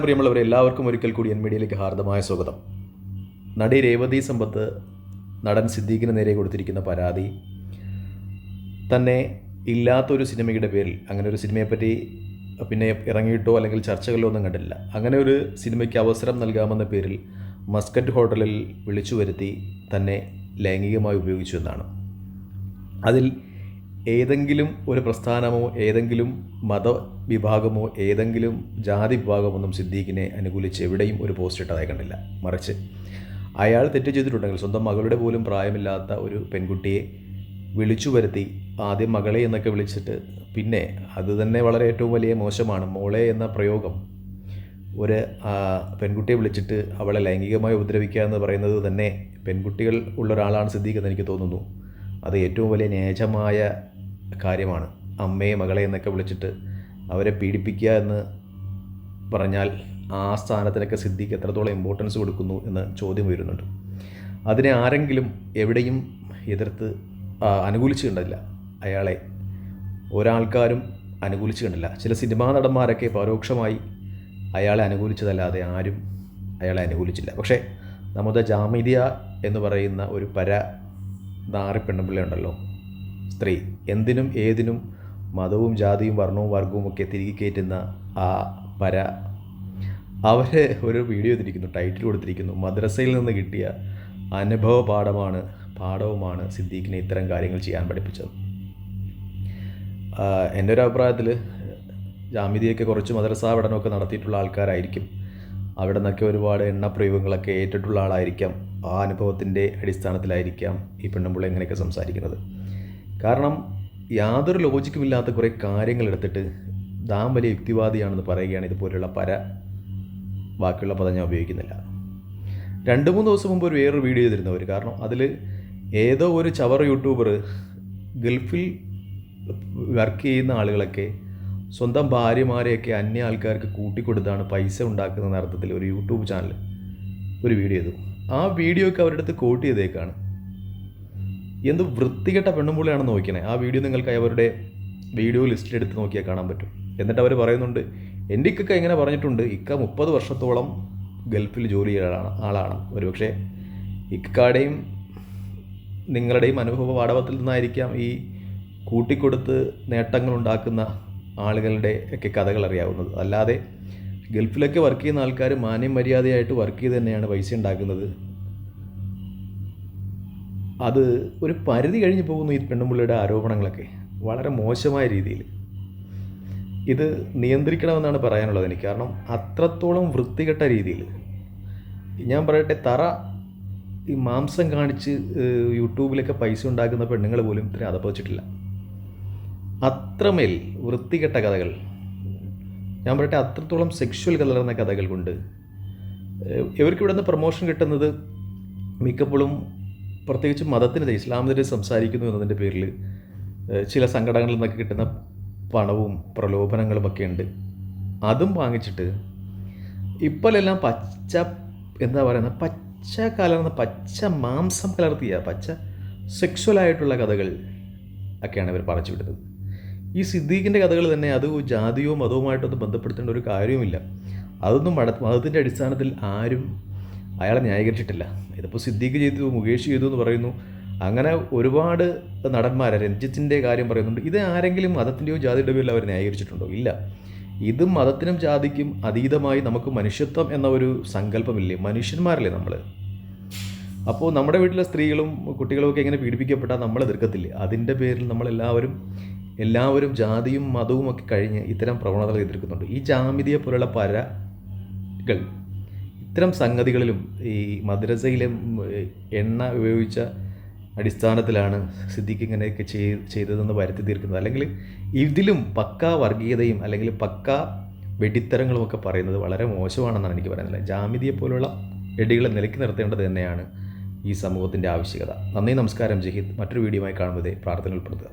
പ്രിയമുള്ളവരെ, എല്ലാവർക്കും ഒരിക്കൽ കൂടി എൻ മീഡിയയിലേക്ക് ഹാർദമായ സ്വാഗതം. നടി രേവതി സമ്പത്ത് നടൻ സിദ്ദീഖിന് നേരെ കൊടുത്തിരിക്കുന്ന പരാതി തന്നെ ഇല്ലാത്തൊരു സിനിമയുടെ പേരിൽ, അങ്ങനെ ഒരു സിനിമയെപ്പറ്റി പിന്നെ ഇറങ്ങിയിട്ടോ അല്ലെങ്കിൽ ചർച്ചകളിലോ ഒന്നും കണ്ടില്ല. അങ്ങനെ ഒരു സിനിമയ്ക്ക് അവസരം നൽകാമെന്ന പേരിൽ മസ്കറ്റ് ഹോട്ടലിൽ വിളിച്ചു വരുത്തി തന്നെ ലൈംഗികമായി ഉപയോഗിച്ചു എന്നാണ്. അതിൽ ഏതെങ്കിലും ഒരു പ്രസ്ഥാനമോ ഏതെങ്കിലും മതവിഭാഗമോ ഏതെങ്കിലും ജാതി വിഭാഗമൊന്നും സിദ്ദീഖിനെ അനുകൂലിച്ച് എവിടെയും ഒരു പോസ്റ്റ് ഇട്ടതായി കണ്ടില്ല. മറിച്ച് അയാൾ തെറ്റ് ചെയ്തിട്ടുണ്ടെങ്കിൽ സ്വന്തം മകളുടെ പോലും പ്രായമില്ലാത്ത ഒരു പെൺകുട്ടിയെ വിളിച്ചു വരുത്തി, ആദ്യം മകളെ എന്നൊക്കെ വിളിച്ചിട്ട്, പിന്നെ അത് തന്നെ വളരെ ഏറ്റവും വലിയ മോശമാണ്. മോളെ എന്ന പ്രയോഗം, ഒരു പെൺകുട്ടിയെ വിളിച്ചിട്ട് അവളെ ലൈംഗികമായി ഉപദ്രവിക്കുക എന്ന് പറയുന്നത് തന്നെ പെൺകുട്ടികൾ ഉള്ള ഒരാളാണ് സിദ്ദീഖ് എന്ന് എനിക്ക് തോന്നുന്നു. അത് ഏറ്റവും വലിയ നീചമായ കാര്യമാണ്. അമ്മയെ മകളെ എന്നൊക്കെ വിളിച്ചിട്ട് അവരെ പീഡിപ്പിക്കുക എന്ന് പറഞ്ഞാൽ ആ സ്ഥാനത്തിനൊക്കെ സിദ്ദീഖ് എത്രത്തോളം ഇമ്പോർട്ടൻസ് കൊടുക്കുന്നു എന്ന് ചോദ്യം വരുന്നുണ്ട്. അതിനെ ആരെങ്കിലും എവിടെയും എതിർത്ത് അനുകൂലിച്ച് കണ്ടില്ല. അയാളെ ഒരാൾക്കാരും അനുകൂലിച്ച് കണ്ടില്ല. ചില സിനിമാ നടന്മാരൊക്കെ പരോക്ഷമായി അയാളെ അനുകൂലിച്ചതല്ലാതെ ആരും അയാളെ അനുകൂലിച്ചില്ല. പക്ഷേ നമ്മുടെ ജാമിദിയ എന്ന് പറയുന്ന ഒരു നാറി പെണ്ണുപിള്ളയുണ്ടല്ലോ, സ്ത്രീ, എന്തിനും ഏതിനും മതവും ജാതിയും വർണ്ണവും വർഗവും ഒക്കെ തിരികെ കയറ്റുന്ന അവർ ഒരു വീഡിയോ ചെയ്തിരിക്കുന്നു, ടൈറ്റിൽ കൊടുത്തിരിക്കുന്നു, മദ്രസയിൽ നിന്ന് കിട്ടിയ അനുഭവ പാഠവുമാണ് സിദ്ദീഖിനെ ഇത്തരം കാര്യങ്ങൾ ചെയ്യാൻ പഠിപ്പിച്ചത്. എൻ്റെ ഒരു അഭിപ്രായത്തിൽ ജാമിദിയൊക്കെ കുറച്ച് മദ്രസ പഠനമൊക്കെ നടത്തിയിട്ടുള്ള ആൾക്കാരായിരിക്കും. അവിടെ നിന്നൊക്കെ ഒരുപാട് എണ്ണപ്രയോഗങ്ങളൊക്കെ ഏറ്റിട്ടുള്ള ആളായിരിക്കാം. ആ അനുഭവത്തിൻ്റെ അടിസ്ഥാനത്തിലായിരിക്കാം ഈ പെണ്ണുമ്പിള്ള എങ്ങനെയൊക്കെ സംസാരിക്കുന്നത്. കാരണം യാതൊരു ലോജിക്കുമില്ലാത്ത കുറേ കാര്യങ്ങൾ എടുത്തിട്ട് താൻ വലിയ യുക്തിവാദിയാണെന്ന് പറയുകയാണ്. ഇതുപോലെയുള്ള ബാക്കിയുള്ള പദം ഞാൻ ഉപയോഗിക്കുന്നില്ല. 2-3 ദിവസം മുമ്പ് വേറൊരു വീഡിയോ ചെയ്തിരുന്നവർ. കാരണം അതിൽ ഏതോ ഒരു ചവർ യൂട്യൂബർ ഗൾഫിൽ വർക്ക് ചെയ്യുന്ന ആളുകളൊക്കെ സ്വന്തം ഭാര്യമാരെയൊക്കെ അന്യ ആൾക്കാർക്ക് കൂട്ടിക്കൊടുത്താണ് പൈസ ഉണ്ടാക്കുന്ന അർത്ഥത്തിൽ ഒരു യൂട്യൂബ് ചാനൽ ഒരു വീഡിയോ ചെയ്തു. ആ വീഡിയോ ഒക്കെ അവരുടെ അടുത്ത് കോട്ട് ചെയ്തേക്കാണ്. എന്ത് വൃത്തികെട്ട പെണ്ണുമ്പുള്ളിയാണെന്ന് നോക്കിയണേ. ആ വീഡിയോ നിങ്ങൾക്ക് അവരുടെ വീഡിയോ ലിസ്റ്റിലെടുത്ത് നോക്കിയാൽ കാണാൻ പറ്റും. എന്നിട്ട് അവർ പറയുന്നുണ്ട്, എൻ്റെ ഇക്കൊക്കെ ഇങ്ങനെ പറഞ്ഞിട്ടുണ്ട്, ഇക്ക 30 വർഷത്തോളം ഗൾഫിൽ ജോലി ചെയ്യുന്ന ആളാണ്. ഒരുപക്ഷെ ഇക്കാടെയും നിങ്ങളുടെയും അനുഭവ പാഠവത്തിൽ നിന്നായിരിക്കാം ഈ കൂട്ടിക്കൊടുത്ത് നേട്ടങ്ങളുണ്ടാക്കുന്ന ആളുകളുടെ ഒക്കെ കഥകൾ അറിയാവുന്നത്. അല്ലാതെ ഗൾഫിലൊക്കെ വർക്ക് ചെയ്യുന്ന ആൾക്കാർ മാന്യം മര്യാദയായിട്ട് വർക്ക് ചെയ്ത് തന്നെയാണ് പൈസ ഉണ്ടാക്കുന്നത്. അത് ഒരു പരിധി കഴിഞ്ഞ് പോകുന്നു. ഈ പെണ്ണുമ്പിള്ളയുടെ ആരോപണങ്ങളൊക്കെ വളരെ മോശമായ രീതിയിൽ ഇത് നിയന്ത്രിക്കണമെന്നാണ് പറയാനുള്ളത് എനിക്ക്. കാരണം അത്രത്തോളം വൃത്തികെട്ട രീതിയിൽ, ഞാൻ പറയട്ടെ, ഈ മാംസം കാണിച്ച് യൂട്യൂബിലൊക്കെ പൈസ ഉണ്ടാക്കുന്ന പെണ്ണുങ്ങൾ പോലും ഇത്രയും അതപ്പച്ചിട്ടില്ല. അത്രമേൽ വൃത്തികെട്ട കഥകൾ, ഞാൻ പറയട്ടെ, അത്രത്തോളം സെക്ഷുവൽ കലർന്ന കഥകൾ കൊണ്ട് ഇവർക്ക് ഇവിടെ നിന്ന് പ്രൊമോഷൻ കിട്ടുന്നത് മിക്കപ്പോഴും പ്രത്യേകിച്ച് മതത്തിനെതിരെ, ഇസ്ലാമിനെതിരെ സംസാരിക്കുന്നു എന്നതിൻ്റെ പേരിൽ ചില സംഘടനകളിൽ നിന്നൊക്കെ കിട്ടുന്ന പണവും പ്രലോഭനങ്ങളും ഒക്കെ ഉണ്ട്. അതും വാങ്ങിച്ചിട്ട് ഇപ്പോഴെല്ലാം പച്ച മാംസം കലർത്തിയ സെക്സ്വലായിട്ടുള്ള കഥകൾ ഒക്കെയാണ് ഇവർ പറിച്ചു വിടുന്നത്. ഈ സിദ്ദീഖിൻ്റെ കഥകൾ തന്നെ അത് ജാതിയോ മതവുമായിട്ടൊന്നും ബന്ധപ്പെടുത്തേണ്ട ഒരു കാര്യവുമില്ല. അതൊന്നും മതത്തിൻ്റെ അടിസ്ഥാനത്തിൽ ആരും അയാളെ ന്യായീകരിച്ചിട്ടില്ല. ഇതിപ്പോൾ സിദ്ദീഖ് ചെയ്തു, മുകേഷ് ചെയ്തു എന്ന് പറയുന്നു. അങ്ങനെ ഒരുപാട് നടന്മാരെ, രഞ്ജിത്തിൻ്റെ കാര്യം പറയുന്നുണ്ട്. ഇത് ആരെങ്കിലും മതത്തിൻ്റെയോ ജാതിയുടെയോ പേരിൽ അവർ ന്യായീകരിച്ചിട്ടുണ്ടോ? ഇല്ല. ഇതും മതത്തിനും ജാതിക്കും അതീതമായി നമുക്ക് മനുഷ്യത്വം എന്ന ഒരു സങ്കല്പമില്ലേ? മനുഷ്യന്മാരല്ലേ നമ്മൾ? അപ്പോൾ നമ്മുടെ വീട്ടിലെ സ്ത്രീകളും കുട്ടികളും ഒക്കെ എങ്ങനെ പീഡിപ്പിക്കപ്പെട്ടാൽ നമ്മൾ എതിർക്കത്തില്ലേ? അതിൻ്റെ പേരിൽ എല്ലാവരും ജാതിയും മതവും ഒക്കെ കഴിഞ്ഞ് ഇത്തരം പ്രവണതകൾ എതിർക്കുന്നുണ്ട്. ഈ ജാമിദിയെ പോലുള്ള പരകൾ ഇത്തരം സംഗതികളിലും ഈ മദ്രസയിലും എണ്ണ ഉപയോഗിച്ച അടിസ്ഥാനത്തിലാണ് സിദ്ദീഖ് ഇങ്ങനെയൊക്കെ ചെയ്തതെന്ന് വരുത്തി തീർക്കുന്നത്. അല്ലെങ്കിൽ ഇതിലും പക്കാ വർഗീയതയും അല്ലെങ്കിൽ പക്കാ വെടിത്തരങ്ങളുമൊക്കെ പറയുന്നത് വളരെ മോശമാണെന്നാണ് എനിക്ക് പറയുന്നത്. ജാമിദിയെ പോലുള്ള എടികളെ നിലയ്ക്ക് നിർത്തേണ്ടത് തന്നെയാണ് ഈ സമൂഹത്തിൻ്റെ ആവശ്യകത. നന്ദി, നമസ്കാരം, ജയ് ഹിന്ദ്. മറ്റൊരു വീഡിയോയുമായി കാണുമ്പോൾ പ്രാർത്ഥന ഉൾപ്പെടുത്തുക.